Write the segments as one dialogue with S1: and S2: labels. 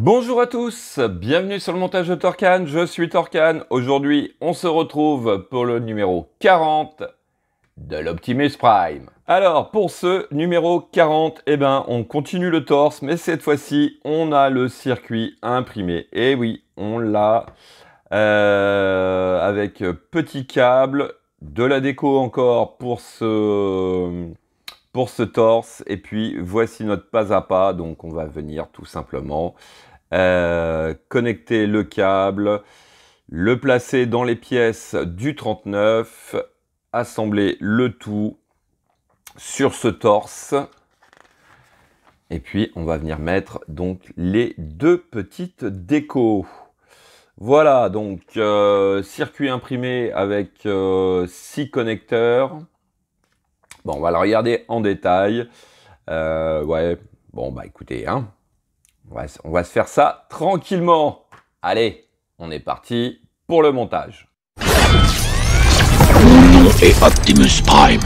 S1: Bonjour à tous, bienvenue sur le montage de Torcan, je suis Torcan. Aujourd'hui, on se retrouve pour le numéro 40 de l'Optimus Prime. Alors, pour ce numéro 40, on continue le torse, mais cette fois-ci, on a le circuit imprimé. Et oui, on l'a avec petit câble, de la déco encore pour ce torse. Et puis, voici notre pas à pas. Donc, on va venir tout simplement connecter le câble, le placer dans les pièces du 39, assembler le tout sur ce torse. Et puis, on va venir mettre donc les deux petites décos. Voilà, donc circuit imprimé avec 6 connecteurs. Bon, on va le regarder en détail. Ouais, bon, bah écoutez, hein, on va se faire ça tranquillement. Allez, on est parti pour le montage.
S2: Et Optimus Prime.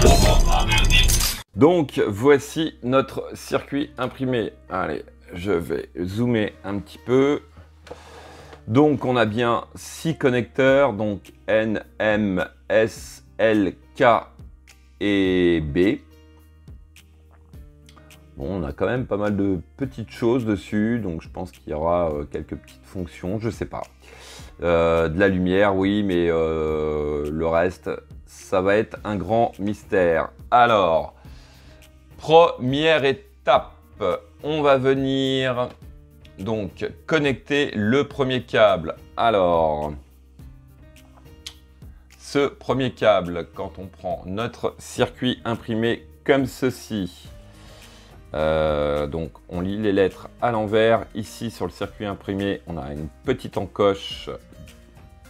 S1: Donc, voici notre circuit imprimé. Allez, je vais zoomer un petit peu. Donc, on a bien 6 connecteurs, donc N, M, S, L, K et B. Bon, on a quand même pas mal de petites choses dessus, donc je pense qu'il y aura quelques petites fonctions, je sais pas. De la lumière, oui, mais le reste, ça va être un grand mystère. Alors, première étape, on va venir donc connecter le premier câble. Alors, ce premier câble, quand on prend notre circuit imprimé comme ceci, donc on lit les lettres à l'envers. Ici sur le circuit imprimé, on a une petite encoche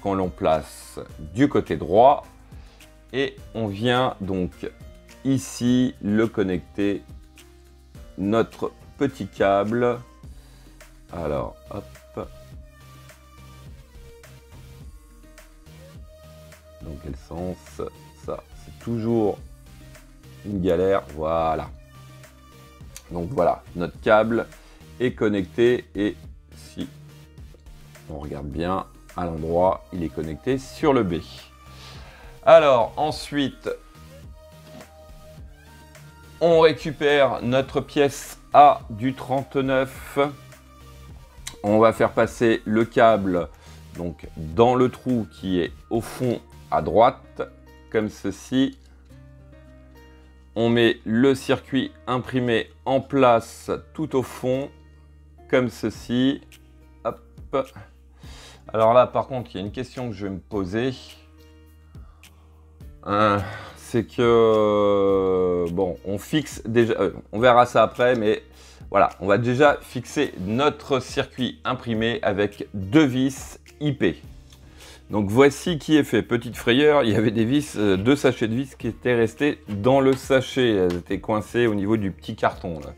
S1: qu'on l'on place du côté droit et on vient donc ici le connecter, notre petit câble. Alors hop, dans quel sens? Ça c'est toujours une galère. Voilà, donc voilà, notre câble est connecté et si on regarde bien à l'endroit, il est connecté sur le B. Alors ensuite, on récupère notre pièce A du 39. On va faire passer le câble donc dans le trou qui est au fond à droite, comme ceci. On met le circuit imprimé en place tout au fond, comme ceci. Hop. Alors là, par contre, il y a une question que je vais me poser. C'est que, bon, on fixe déjà, on verra ça après, mais voilà, on va déjà fixer notre circuit imprimé avec 2 vis IP. Donc voici qui est fait. Petite frayeur, il y avait des vis, 2 sachets de vis qui étaient restés dans le sachet. Elles étaient coincées au niveau du petit carton, là.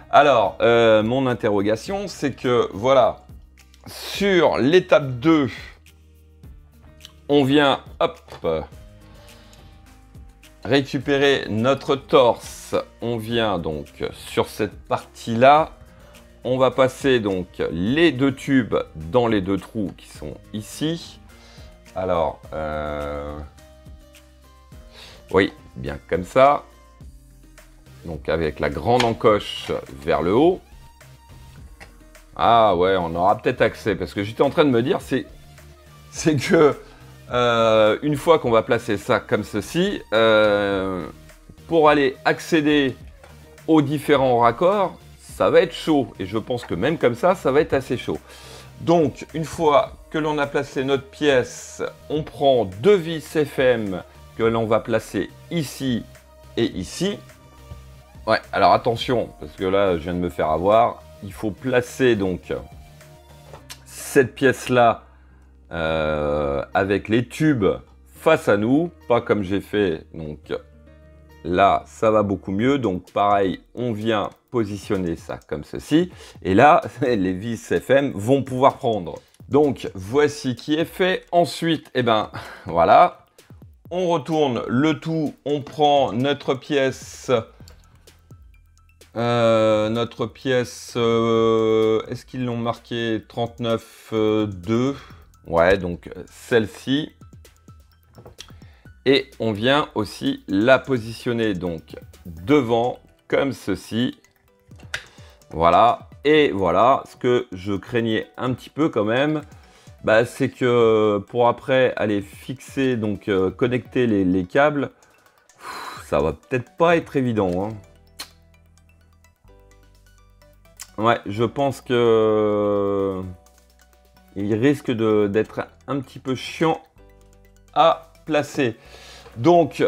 S1: Alors, mon interrogation, c'est que, voilà, sur l'étape 2, on vient, hop, récupérer notre torse. On vient donc sur cette partie-là. On va passer donc les 2 tubes dans les 2 trous qui sont ici. Alors, oui, bien comme ça. Donc avec la grande encoche vers le haut. Ah ouais, on aura peut-être accès, parce que j'étais en train de me dire, c'est que une fois qu'on va placer ça comme ceci, pour aller accéder aux différents raccords, ça va être chaud. Et je pense que même comme ça, ça va être assez chaud. Donc, une fois que l'on a placé notre pièce, on prend 2 vis FM que l'on va placer ici et ici. Ouais, alors attention, parce que là, je viens de me faire avoir. Il faut placer donc cette pièce-là avec les tubes face à nous, pas comme j'ai fait. Donc là, ça va beaucoup mieux. Donc pareil, on vient positionner ça comme ceci. Et là, les vis FM vont pouvoir prendre. Donc voici qui est fait. Ensuite, voilà, on retourne le tout. On prend notre pièce Notre pièce, est-ce qu'ils l'ont marqué 39,2? Ouais, donc celle-ci. Et on vient aussi la positionner donc devant, comme ceci. Voilà. Et voilà, ce que je craignais un petit peu quand même, bah, c'est que pour après aller fixer, donc connecter les câbles, ça va peut-être pas être évident, hein. Ouais, je pense que il risque d'être un petit peu chiant à placer. Donc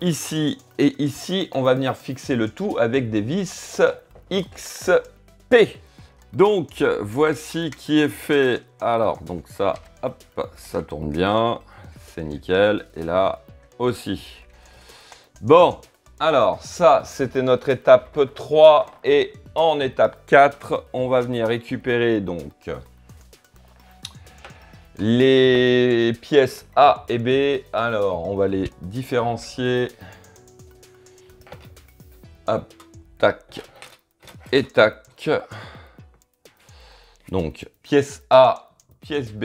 S1: ici et ici, on va venir fixer le tout avec des vis XP. Donc voici qui est fait. Alors donc ça, hop, ça tourne bien, c'est nickel. Et là aussi. Bon, alors ça c'était notre étape 3 et en étape 4, on va venir récupérer donc les pièces A et B. Alors on va les différencier. Hop, tac et tac. Donc pièce A, pièce B.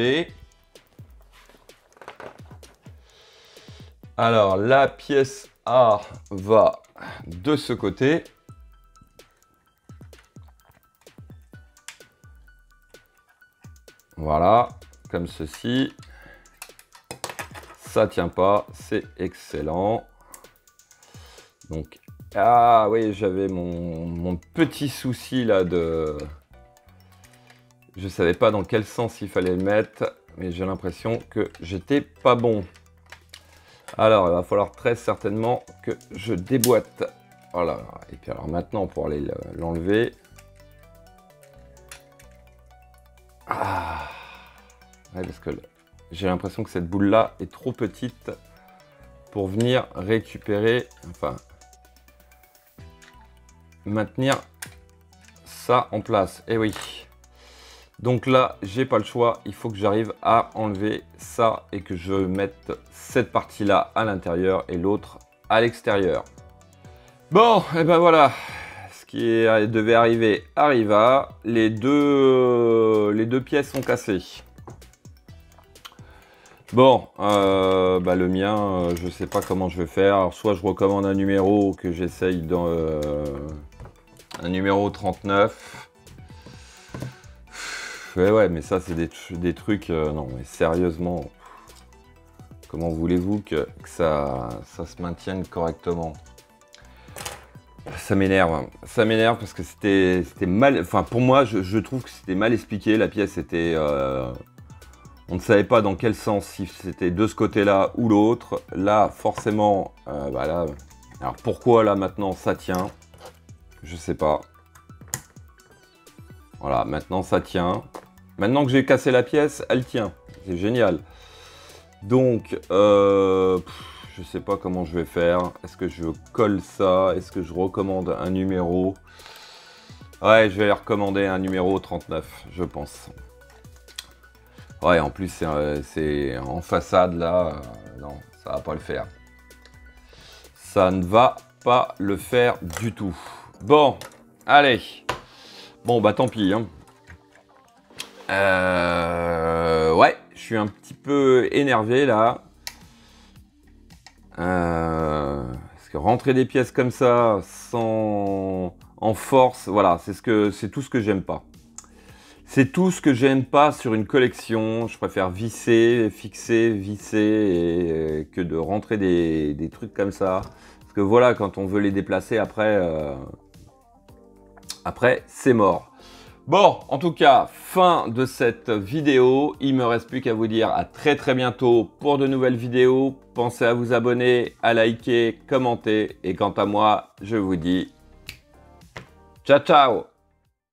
S1: Alors la pièce A va de ce côté. Voilà, comme ceci. Ça tient pas, c'est excellent. Donc, ah oui, j'avais mon petit souci là de... Je savais pas dans quel sens il fallait le mettre, mais j'ai l'impression que j'étais pas bon. Alors, il va falloir très certainement que je déboîte. Voilà, et puis alors maintenant, pour aller l'enlever... Ah, ouais, parce que j'ai l'impression que cette boule-là est trop petite pour venir récupérer, enfin, maintenir ça en place. Et oui. Donc là, j'ai pas le choix. Il faut que j'arrive à enlever ça et que je mette cette partie-là à l'intérieur et l'autre à l'extérieur. Bon, et ben voilà. Ce qui devait arriver arriva. Les deux pièces sont cassées. Bon, bah le mien, je sais pas comment je vais faire. Alors, soit je recommande un numéro que j'essaye dans un numéro 39. Ouais, mais ça, c'est des trucs... non, mais sérieusement, comment voulez-vous que ça se maintienne correctement? Ça m'énerve parce que c'était mal... Enfin, pour moi, je trouve que c'était mal expliqué. La pièce était... on ne savait pas dans quel sens, si c'était de ce côté-là ou l'autre. Là, forcément, bah là... Alors, pourquoi, là, maintenant, ça tient? Je sais pas. Voilà, maintenant, ça tient. Maintenant que j'ai cassé la pièce, elle tient. C'est génial. Donc, je sais pas comment je vais faire. Est-ce que je colle ça? Est-ce que je recommande un numéro? Ouais, je vais recommander un numéro 39, je pense. Ouais, en plus, c'est en façade, là. Non, ça va pas le faire. Ça ne va pas le faire du tout. Bon, allez. Bon, bah tant pis, hein. Ouais, je suis un petit peu énervé là. Parce que rentrer des pièces comme ça, en force, voilà, c'est tout ce que j'aime pas. C'est tout ce que j'aime pas sur une collection. Je préfère visser, fixer, visser, et que de rentrer des trucs comme ça. Parce que voilà, quand on veut les déplacer après, c'est mort. Bon, en tout cas, fin de cette vidéo. Il me reste plus qu'à vous dire à très bientôt pour de nouvelles vidéos. Pensez à vous abonner, à liker, commenter. Et quant à moi, je vous dis ciao ciao.